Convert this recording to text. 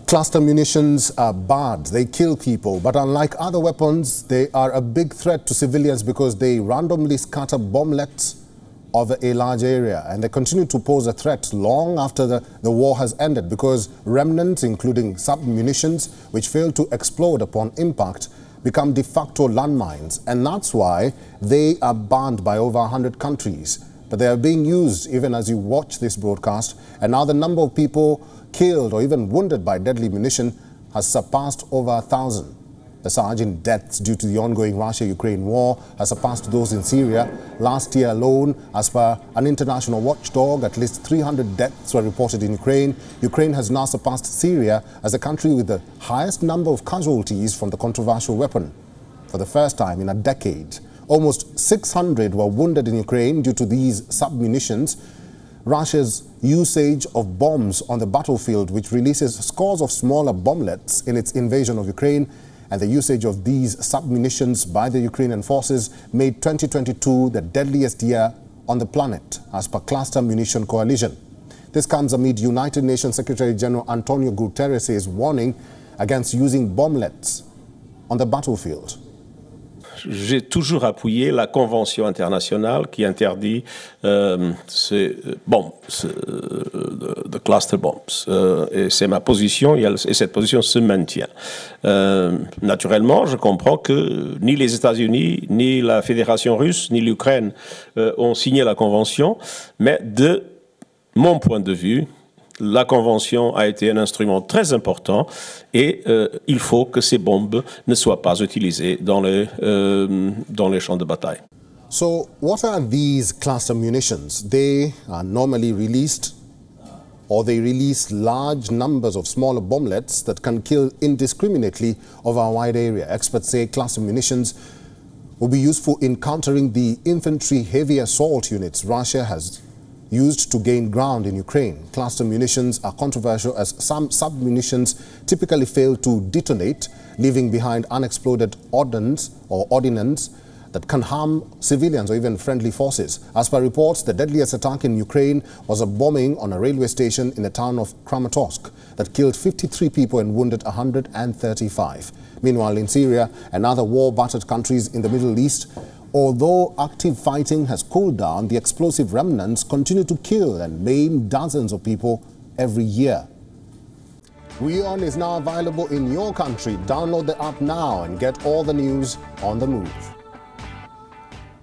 Cluster munitions are bad. They kill people, but unlike other weapons, they are a big threat to civilians because they randomly scatter bomblets over a large area, and they continue to pose a threat long after the war has ended because remnants, including sub-munitions, which fail to explode upon impact, become de facto landmines, and that's why they are banned by over 100 countries. But they are being used even as you watch this broadcast, and now the number of people killed or even wounded by deadly munition has surpassed over 1,000. The surge in deaths due to the ongoing Russia-Ukraine war has surpassed those in Syria. Last year alone, as per an international watchdog, at least 300 deaths were reported in Ukraine. Ukraine has now surpassed Syria as the country with the highest number of casualties from the controversial weapon. For the first time in a decade, almost 600 were wounded in Ukraine due to these sub-munitions. Russia's usage of bombs on the battlefield, which releases scores of smaller bomblets in its invasion of Ukraine, and the usage of these sub-munitions by the Ukrainian forces made 2022 the deadliest year on the planet, as per Cluster Munition Coalition. This comes amid United Nations Secretary General Antonio Guterres' warning against using bomblets on the battlefield. J'ai toujours appuyé la convention internationale qui interdit ces bombes, de cluster bombs. Et c'est ma position, et cette position se maintient. Naturellement, je comprends que ni les États-Unis, ni la Fédération russe, ni l'Ukraine ont signé la convention, mais de mon point de vue, la Convention a été un instrument très important et il faut que ces bombes ne soient pas utilisées dans les champs de bataille. So, what are these cluster munitions? They are normally released, or they release large numbers of smaller bomblets that can kill indiscriminately over a wide area. Experts say cluster munitions will be useful in countering the infantry heavy assault units Russia has used to gain ground in Ukraine. Cluster munitions are controversial as some sub-munitions typically fail to detonate, leaving behind unexploded ordnance that can harm civilians or even friendly forces. As per reports, the deadliest attack in Ukraine was a bombing on a railway station in the town of Kramatorsk that killed 53 people and wounded 135. Meanwhile, in Syria and other war-battered countries in the Middle East, although active fighting has cooled down, the explosive remnants continue to kill and maim dozens of people every year. WION is now available in your country. Download the app now and get all the news on the move.